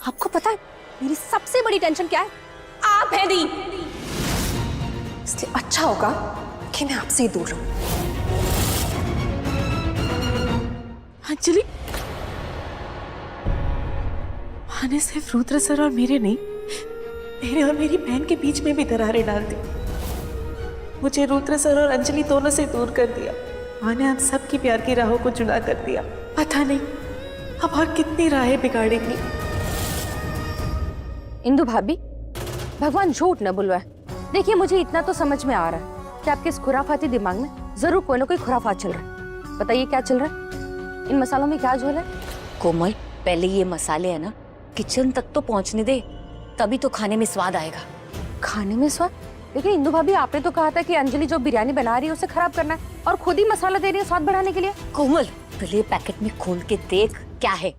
आपको पता है मेरी सबसे बड़ी टेंशन क्या है? आप हैं दी। इसलिए अच्छा होगा कि मैं आपसे ही दूर रहूं। अंजलि, माँ ने सिर्फ रुद्र सर और मेरे नहीं, मेरे और मेरी बहन के बीच में भी दरारें डाल दी। मुझे रुद्र सर और अंजलि दोनों से दूर कर दिया। माँ ने हम सबकी प्यार की राहों को जुदा कर दिया। पता नहीं अब और कितनी राहें बिगाड़ेंगी। इंदु भाभी, भगवान झूठ न बुलवाए। देखिए, मुझे इतना तो समझ में आ रहा है कि आपके इस खुराफाती दिमाग में जरूर कोई ना कोई खुराफात चल रहा है। बताइए क्या चल रहा है? इन मसालों में क्या झोल है? कोमल, पहले ये मसाले है ना किचन तक तो पहुंचने दे, तभी तो खाने में स्वाद आएगा। खाने में स्वाद? लेकिन इंदु भाभी, आपने तो कहा था कि अंजलि जो बिरयानी बना रही है उसे खराब करना है और खुद ही मसाला दे रही है स्वाद बढ़ाने के लिए। कोमल, पहले पैकेट में खोल के देख क्या है।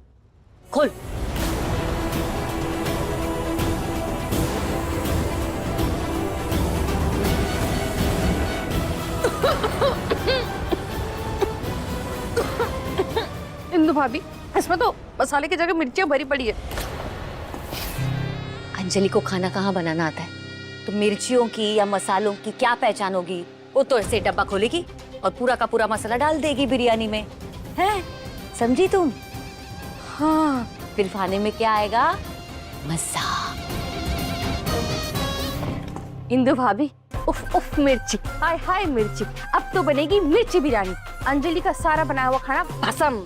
खोल। इंदु भाभी, इसमें तो मसाले की जगह मिर्चियां भरी पड़ी है। अंजलि को खाना कहाँ बनाना आता है? तो मिर्चियों की या मसालों की क्या पहचान होगी? वो तो ऐसे डब्बा खोलेगी और पूरा का पूरा मसाला डाल देगी बिरयानी में, है? समझी तुम? हाँ, फिर खाने में क्या आएगा? मजा। इंदु भाभी, उफ उफ मिर्ची, हाय हाय मिर्ची। अब तो बनेगी मिर्ची बिरयानी। अंजलि का सारा बनाया हुआ खाना भस्म।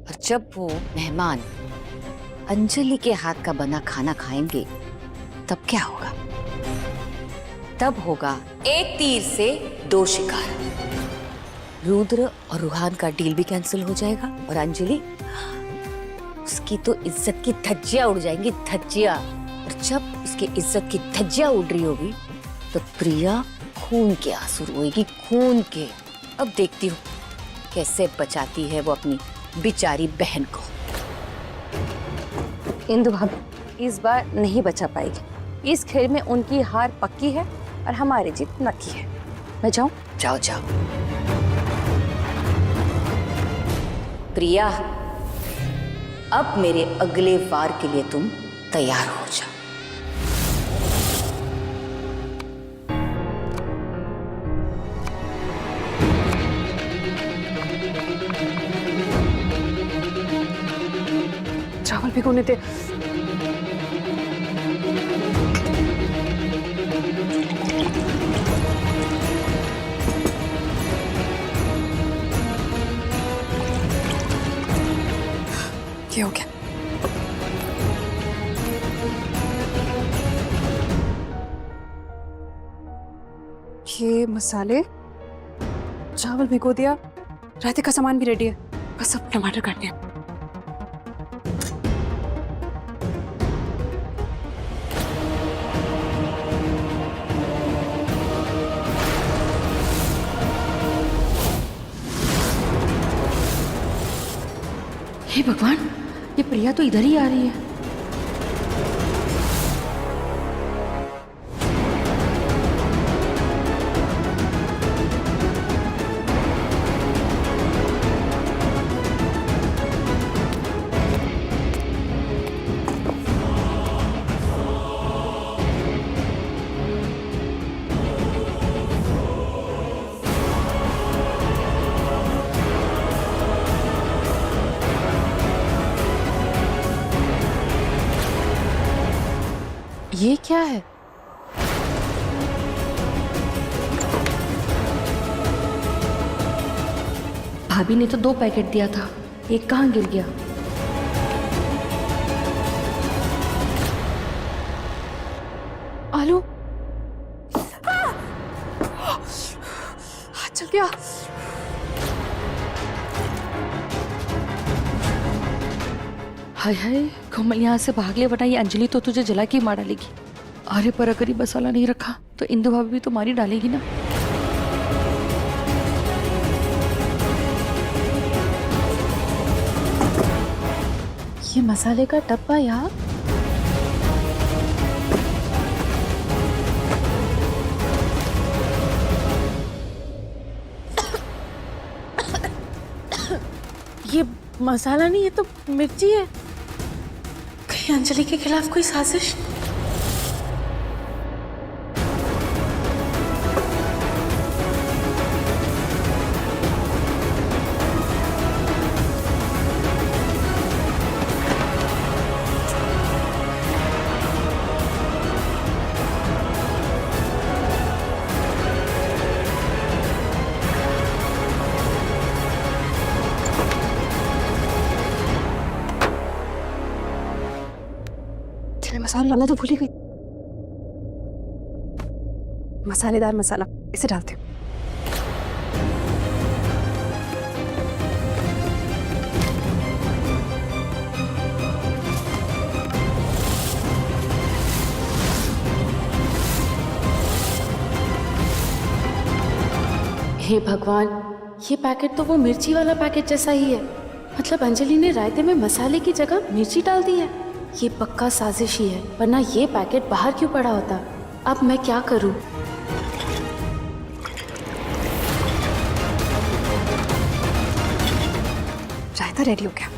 और जब वो मेहमान अंजलि के हाथ का बना खाना खाएंगे तब क्या होगा? तब होगा एक तीर से दो शिकार। रुद्र और रूहान का डील भी कैंसिल हो जाएगा और अंजलि, उसकी तो इज्जत की धज्जियां उड़ जाएंगी, धज्जियां। और जब उसकी इज्जत की धज्जियां उड़ रही होगी तो प्रिया खून के आंसू रोएगी, खून के। अब देखती हूँ कैसे बचाती है वो अपनी बेचारी बहन को। इंदु भाभी इस बार नहीं बचा पाएगी। इस खेल में उनकी हार पक्की है और हमारी जीत नक्की है। मैं जाऊं? जाओ जाओ। प्रिया, अब मेरे अगले वार के लिए तुम तैयार हो जाओ। चावल भिगोने दे। ये हो गया। ये मसाले, चावल भिगो दिया, रायते का सामान भी रेडी है, बस अब टमाटर काटने हैं। हे भगवान, ये प्रिया तो इधर ही आ रही है। ये क्या है? भाभी ने तो 2 पैकेट दिया था, एक कहाँ गिर गया? आलू। चल गया। हाय हाय, कोमल यहाँ से भाग ले, वरना ये अंजलि तो तुझे जला के मार डालेगी। अरे पर अगर ये मसाला नहीं रखा तो इंदु भाभी भी तो मारी डालेगी ना। ये मसाले का डब्बा यार। ये मसाला नहीं, ये तो मिर्ची है। ये अंजलि के खिलाफ कोई साजिश? चले मसाला डालना तो भूल ही गई। मसालेदार मसाला इसे डालते हैं। हे भगवान, ये पैकेट तो वो मिर्ची वाला पैकेट जैसा ही है। मतलब अंजलि ने रायते में मसाले की जगह मिर्ची डाल दी है। ये पक्का साजिश ही है, वरना ये पैकेट बाहर क्यों पड़ा होता? अब मैं क्या करूं? रायता रेडी हो गया।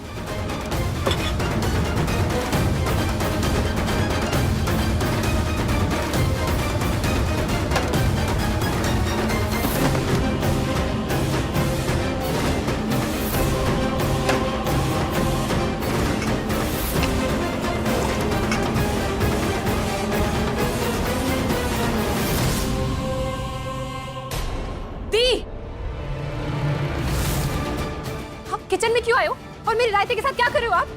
किचन में क्यों आए हो और मेरे रायते के साथ क्या कर रहे हो आप?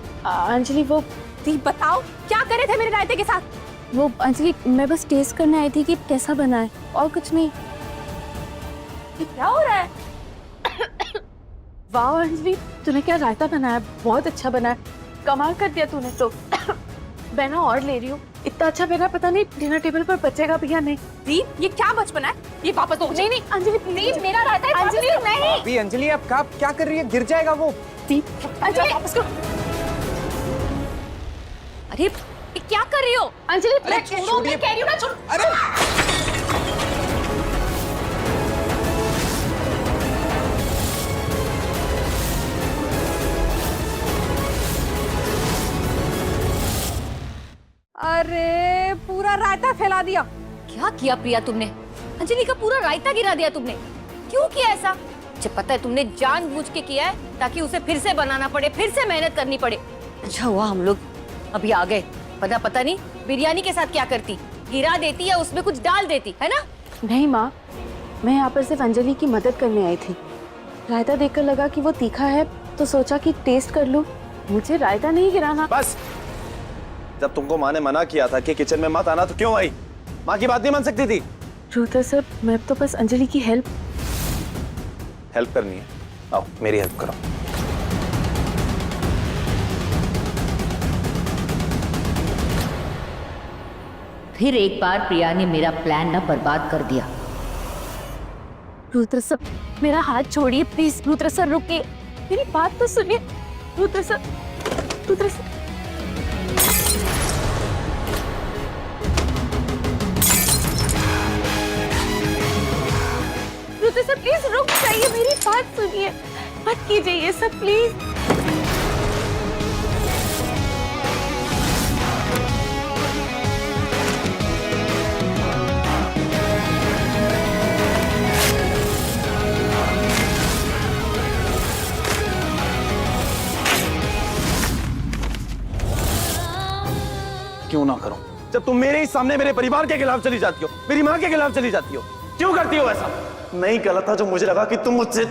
अंजलि वो दी बताओ क्या करे थे मेरे रायते के साथ? वो अंजलि, मैं बस टेस्ट करने आई थी कि कैसा बना है, और कुछ नहीं। ये क्या हो रहा है? वाह अंजलि, तूने क्या रायता बनाया, बहुत अच्छा बना है। कमाल कर दिया तूने तो। मैं ना और ले रही हूँ। इतना अच्छा बना, पता नहीं डिनर टेबल पर बचेगा भी या नहीं। दी ये क्या बचपना है? ये वापस दो। नहीं नहीं अंजलि प्लीज, मेरा रायता है। अंजलि नहीं। अभी अंजलि आप क्या कर रही है? गिर जाएगा वो। दी अंजलि वापस करो। अरे ये क्या कर रही हो? अंजलि मैं छोड़ो, मैं कह रही हूँ ना छोड़। अरे अरे पूरा रायता फैला दिया। क्या किया प्रिया तुमने? अंजलि का पूरा रायता गिरा दिया तुमने। क्यों किया ऐसा? मुझे पता है तुमने जानबूझ के किया है ताकि उसे फिर से बनाना पड़े, फिर से मेहनत करनी पड़े। अच्छा हुआ हम लोग अभी आ गए, पता नहीं बिरयानी के साथ क्या करती, गिरा देती या उसमें कुछ डाल देती, है ना? नहीं माँ, मैं यहाँ पर सिर्फ अंजलि की मदद करने आई थी। रायता देखकर लगा कि वो तीखा है तो सोचा कि टेस्ट कर लूं। मुझे रायता नहीं गिराना। बस, जब तुमको माँ ने मना किया था कि किचन में मत आना तो क्यों आई? माँ की बात नहीं मान सकती थी? रुद्र सर, मैं तो बस अंजलि की हेल्प करनी है। आओ मेरी हेल्प करो। फिर एक बार प्रिया ने मेरा प्लान ना बर्बाद कर दिया। रुद्र सर, मेरा हाथ छोड़िए प्लीज। रुद्र सर रुकिए, मेरी बात तो सुनिए। Rudra sir, Rudra sir. Rudra sir please रुक जाइए, मेरी बात सुनिए। मत कीजिए ये सब प्लीज। क्यों ना करूं? जब तुम मेरे ही सामने मेरे परिवार के खिलाफ चली जाती हो, मेरी माँ के खिलाफ चली जाती हो, क्यों करती हो ऐसा? नहीं गलत था जो मुझे लगा कि तुम मुझसे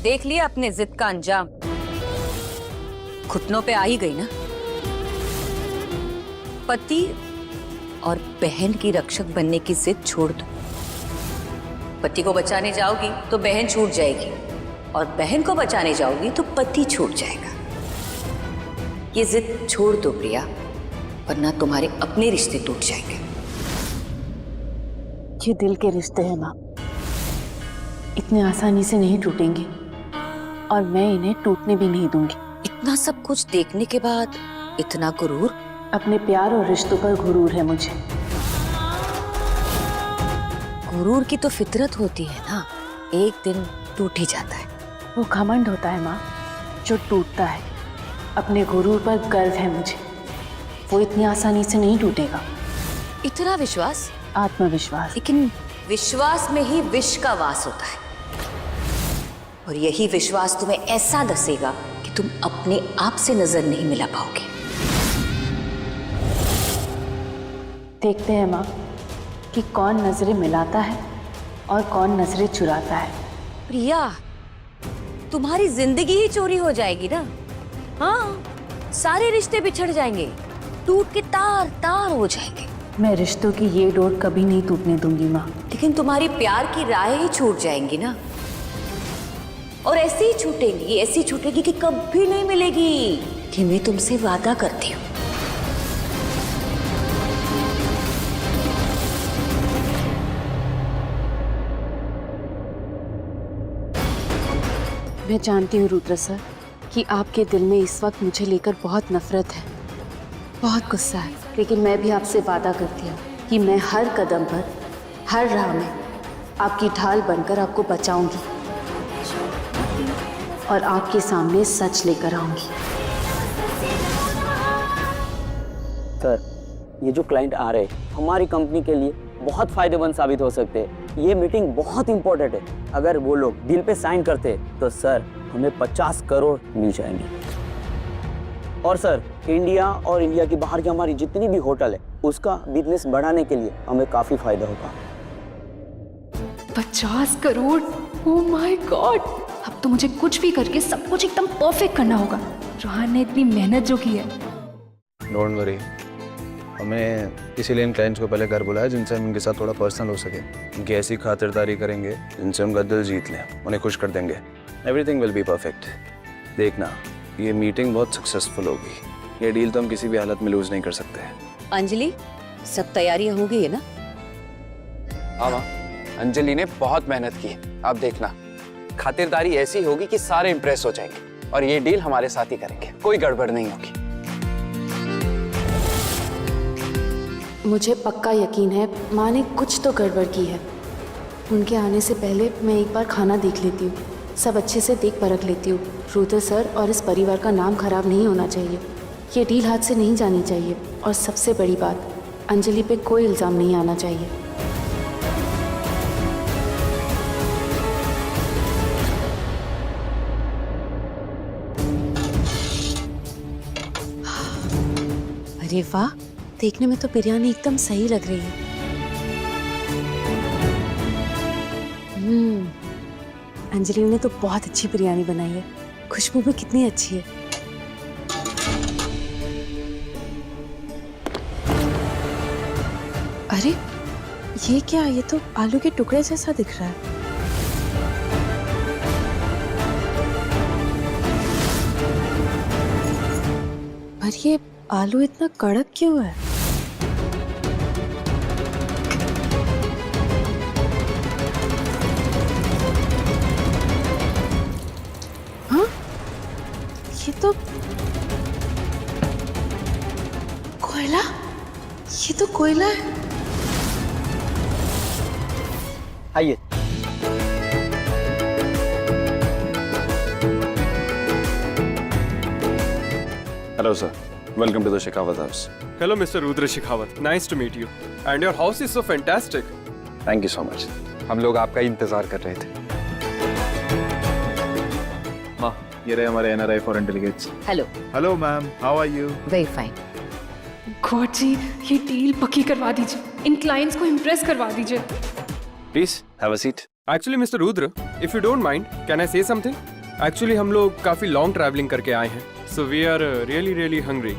देख लिया अपने जिद का अंजाम। घुटनों पे आ ही गई ना। पति और बहन की रक्षक बनने की जिद छोड़ दो। पति को बचाने जाओगी तो बहन छूट जाएगी, और बहन को बचाने जाओगी तो पति छूट जाएगा। ये जिद छोड़ दो प्रिया, वरना तुम्हारे अपने रिश्ते टूट जाएंगे। ये दिल के रिश्ते हैं माँ, इतने आसानी से नहीं टूटेंगे और मैं इन्हें टूटने भी नहीं दूंगी। इतना सब कुछ देखने के बाद इतना गुरूर? अपने प्यार और रिश्तों पर गुरूर है मुझे। गुरूर की तो फितरत होती है ना, एक दिन टूट ही जाता है। वो घमंड होता है माँ जो टूटता है। अपने गुरूर पर गर्व है मुझे, वो इतनी आसानी से नहीं टूटेगा। इतना विश्वास? आत्मविश्वास। लेकिन विश्वास में ही विष का वास होता है, और यही विश्वास तुम्हें ऐसा दसेगा कि तुम अपने आप से नजर नहीं मिला पाओगे। देखते हैं माँ कि कौन नजरें मिलाता है और कौन नजरें चुराता है। प्रिया, तुम्हारी जिंदगी ही चोरी हो जाएगी ना। हाँ, सारे रिश्ते बिछड़ जाएंगे, टूट के तार तार हो जाएंगे। मैं रिश्तों की ये डोर कभी नहीं टूटने दूंगी माँ। लेकिन तुम्हारी प्यार की राहें ही छूट जाएंगी ना, और ऐसी ही छूटेंगी, ऐसी छूटेगी कि कभी नहीं मिलेगी। कि मैं तुमसे वादा करती हूँ। मैं जानती हूँ रुद्र सर कि आपके दिल में इस वक्त मुझे लेकर बहुत नफरत है, बहुत गुस्सा है, लेकिन मैं भी आपसे वादा करती हूँ कि मैं हर कदम पर, हर राह में आपकी ढाल बनकर आपको बचाऊंगी और आपके सामने सच लेकर आऊंगी। सर, ये जो क्लाइंट आ रहे हैं हमारी कंपनी के लिए बहुत फायदेमंद साबित हो सकते हैं। ये मीटिंग बहुत इंपॉर्टेंट है। अगर वो लोग डील पे साइन करते तो सर हमें 50 करोड़ मिल जाएंगे। और सर, इंडिया और इंडिया के बाहर की हमारी जितनी भी होटल है उसका बिजनेस बढ़ाने के लिए हमें काफी फायदा होगा। 50 करोड़? Oh my God! अब तो मुझे कुछ भी करके सब कुछ एकदम परफेक्ट करना होगा। रोहन ने इतनी मेहनत जो की है। डोंट वरी, हमें इसीलिए इन क्लाइंट्स को पहले घर बुलाया जिनसे हम इनके साथ थोड़ा पर्सनल हो सके। इनकी ऐसी खातिरदारी करेंगे जिनसे उनका दिल जीत लें, उन्हें खुश कर देंगे। Everything will be perfect. देखना, ये मीटिंग बहुत सक्सेसफुल होगी। ये डील तो हम किसी भी हालत में लूज नहीं कर सकते। अंजलि, सब तैयारियां हो गई है ना? हाँ माँ, अंजलि ने बहुत मेहनत की है। आप देखना, खातिरदारी ऐसी होगी कि सारे इंप्रेस हो जाएंगे और ये डील हमारे साथ ही करेंगे, कोई गड़बड़ नहीं होगी। मुझे पक्का यकीन है माँ ने कुछ तो गड़बड़ की है। उनके आने से पहले मैं एक बार खाना देख लेती हूँ, सब अच्छे से देख परख लेती हूँ। रुद्र सर और इस परिवार का नाम खराब नहीं होना चाहिए। ये डील हाथ से नहीं जानी चाहिए, और सबसे बड़ी बात, अंजलि पे कोई इल्ज़ाम नहीं आना चाहिए। अरे वाह, देखने में तो बिरयानी एकदम सही लग रही है। अंजलि ने तो बहुत अच्छी बिरयानी बनाई है, खुशबू भी कितनी अच्छी है। अरे ये क्या, ये तो आलू के टुकड़े जैसा दिख रहा है। पर ये आलू इतना कड़क क्यों है? हाँ, ये तो कोयला, ये तो कोयला है। आइए। Hello sir, welcome to the Shekhawat house. Hello, Mr. Rudra Shekhawat. Nice to meet you. And your house is so fantastic. Thank you so much. हम लोग आपका ही इंतजार कर रहे थे। माँ, ये रहे हमारे NRI foreign delegates. Hello. Hello ma'am, how are you? Very fine. God ji, ये डील पक्की करवा दीजिए, इन क्लाइंट्स को इम्प्रेस करवा दीजिए। Please have a seat. Actually, Mr. Rudra, if you don't mind, can I say something? Actually, हम लोग काफी लॉन्ग ट्रैवलिंग करके आए हैं, so we are really hungry.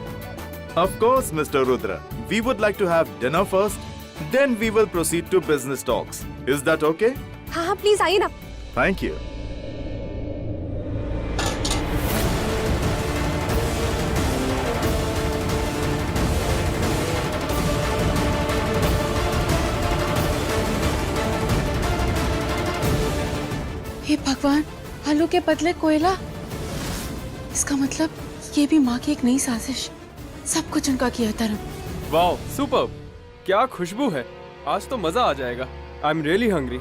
Of course, Mr. Rudra. We would like to have dinner first, then we will proceed to business talks. Is that okay? हाँ हाँ, please आइए ना। Thank you. भगवान, आलू के बदले कोयला। इसका मतलब ये भी माँ की एक नई साजिश। सब कुछ उनका किया धर्म। वाओ सुपर, क्या खुशबू है। आज तो मजा आ जाएगा। आई am really hungry.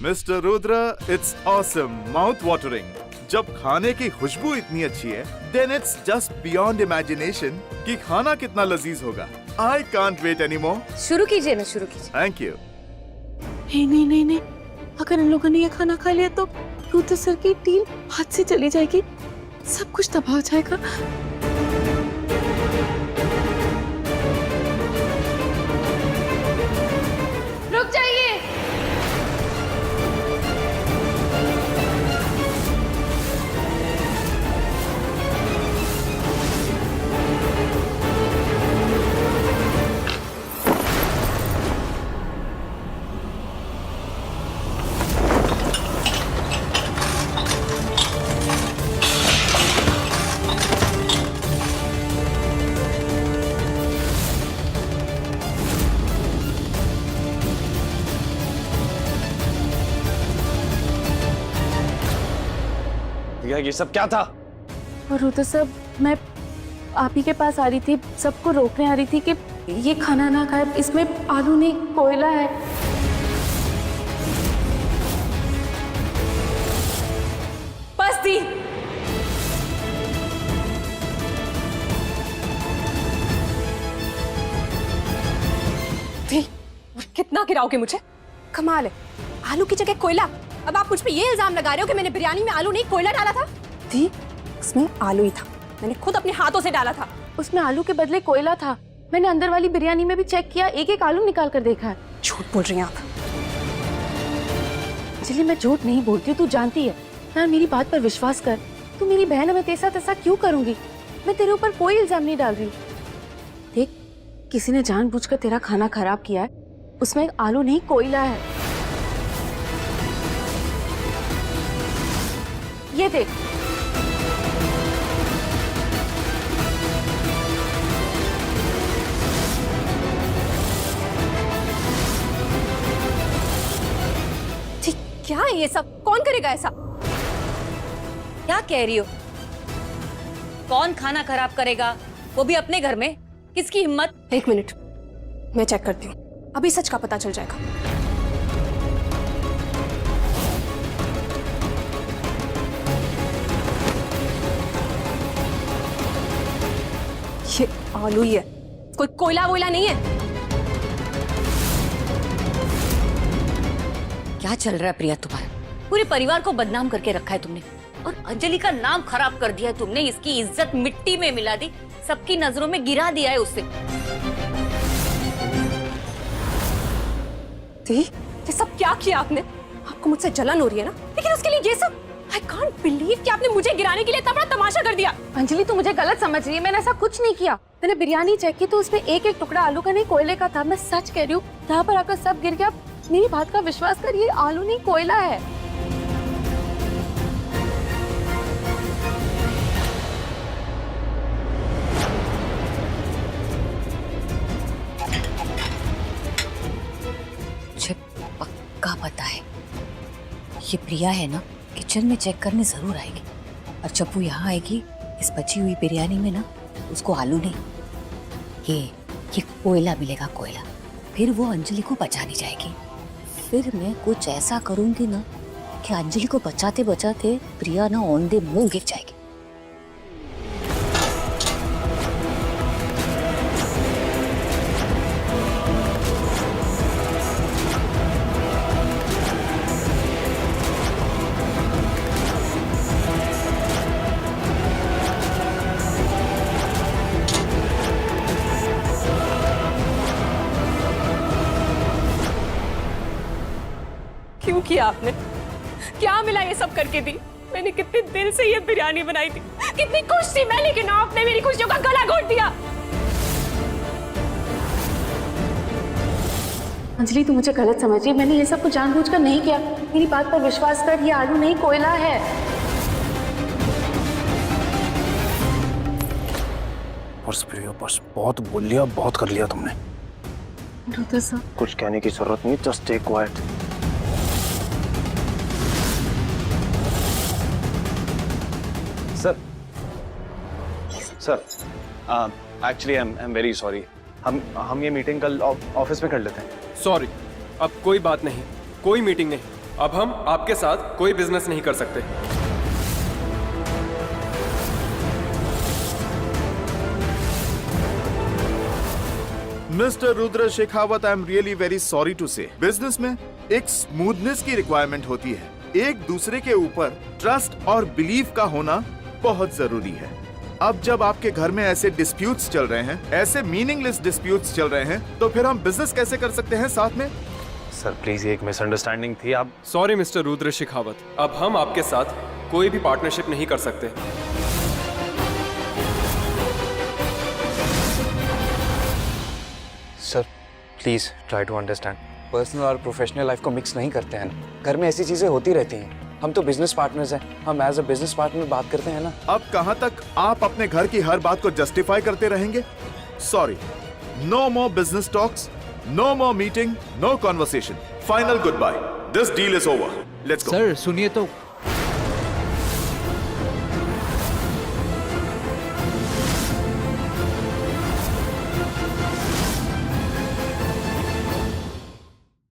Mister Rudra, it's awesome, mouth watering. जब खाने की खुशबू इतनी अच्छी है, then it's just beyond imagination कि खाना कितना लजीज होगा। I can't wait anymore. शुरू कीजिए ना, शुरू कीजिए। Thank you. नहीं नहीं नहीं नहीं, अगर इन लोगों ने ये खाना खा लिया तो रुद्र सर की डील हाथ से चली जाएगी, सब कुछ तबाह हो जाएगा। रुक जाइए। ये सब क्या था? और रुद्र सर, मैं आप ही के पास आ रही थी, सबको रोकने आ रही थी कि ये खाना ना खाए, इसमें आलू नहीं कोयला है। बस दी। कितना गिराओगे मुझे? कमाल है, आलू की जगह कोयला। अब आप मुझ पे ये इल्जाम लगा रहे हो कि मैंने बिरयानी में आलू नहीं कोयला डाला था? थी, उसमें आलू ही था, मैंने खुद अपने हाथों से डाला था। उसमें आलू के बदले कोयला था। मैंने अंदर वाली बिरयानी में भी चेक किया, एक एक आलू निकाल कर देखा है। झूठ बोल रही हैं आप। अंजलि, मैं झूठ नहीं बोलती हूँ, तू जानती है। यार मेरी बात पर विश्वास कर, तू मेरी बहन है, मैं तैसा तैसा क्यों करूंगी? मैं तेरे ऊपर कोई इल्जाम नहीं डाल रही। देख, किसी ने जानबूझकर तेरा खाना खराब किया है, उसमें आलू नहीं कोयला है। ये देख। ठीक, क्या है ये सब? कौन करेगा ऐसा? क्या कह रही हो? कौन खाना खराब करेगा, वो भी अपने घर में? किसकी हिम्मत? एक मिनट, मैं चेक करती हूँ, अभी सच का पता चल जाएगा। ये आलू ही है, कोई कोयला वोयला नहीं है। क्या चल रहा है प्रिया तुम्हारा? पूरे परिवार को बदनाम करके रखा है तुमने, और अंजलि का नाम खराब कर दिया है तुमने। इसकी इज्जत मिट्टी में मिला दी, सबकी नजरों में गिरा दिया है उसे। ये सब क्या किया आपने? आपको मुझसे जलन हो रही है ना, लेकिन उसके लिए ये सब? I can't believe कि आपने मुझे गिराने के लिए इतना बड़ा तमाशा कर दिया। अंजलि, तू मुझे गलत समझ रही है, मैंने ऐसा कुछ नहीं किया। मैंने बिरयानी चेक की तो उसमें एक एक टुकड़ा आलू का नहीं कोयले का था। मैं सच कह रही हूँ, यहाँ पर आकर सब गिर गया। मेरी बात का विश्वास कर, ये आलू नहीं कोयला है। मुझे पक्का पता है ये प्रिया है ना, किचन में चेक करने जरूर आएगी। और जब वो यहाँ आएगी इस बची हुई बिरयानी में ना, उसको आलू नहीं, ये कोयला मिलेगा, कोयला। फिर वो अंजलि को बचाने जाएगी। फिर मैं कुछ ऐसा करूंगी ना कि अंजलि को बचाते बचाते प्रिया ना औंधे मुंह गिर जाएगी। क्यों किया आपने? क्या मिला ये सब करके दी? मैंने कितने दिल से ये बिरयानी बनाई थी, कितनी खुश थी मैं, लेकिन आपने मेरी खुशियों का गला घोट दिया। अंजलि, तू मुझे गलत समझ रही है, मैंने ये सब कुछ जानबूझकर नहीं किया। मेरी बात पर विश्वास कर, ये आलू नहीं कोयला है। बस प्रिया, बस बहुत बोल लिया, बहुत कर लिया तुमने। रुद्र सर, कुछ कहने की जरूरत नहीं, just stay quiet. Sir sir actually I am very sorry. हम ये मीटिंग कल ऑफिस में कर लेते हैं। सॉरी, अब कोई बात नहीं, कोई मीटिंग नहीं। अब हम आपके साथ कोई बिजनेस नहीं कर सकते। Mister Rudra Shekhawat, I am really very sorry to say, business में एक स्मूथनेस की रिक्वायरमेंट होती है। एक दूसरे के ऊपर ट्रस्ट और बिलीफ का होना बहुत जरूरी है। अब जब आपके घर में ऐसे डिस्प्यूट्स चल रहे हैं, ऐसे मीनिंगलेस डिस्प्यूट्स चल रहे हैं, तो फिर हम बिजनेस कैसे कर सकते हैं साथ में? सर प्लीज, ये एक मिसअंडरस्टैंडिंग थी। आप सॉरी मिस्टर रुद्र शेखावत, अब हम आपके साथ कोई भी पार्टनरशिप नहीं कर सकते। Sir please try to understand, personal और प्रोफेशनल लाइफ को मिक्स नहीं करते हैं ना। घर में ऐसी चीजें होती रहती हैं। हम तो बिजनेस पार्टनर्स हैं, हम एज अ बिजनेस पार्टनर बात करते हैं ना। अब कहां तक आप अपने घर की हर बात को जस्टिफाई करते रहेंगे? Sorry, no more business talks, no more meeting, no conversation, final goodbye. This deal is over, let's go. Sir सुनिए तो,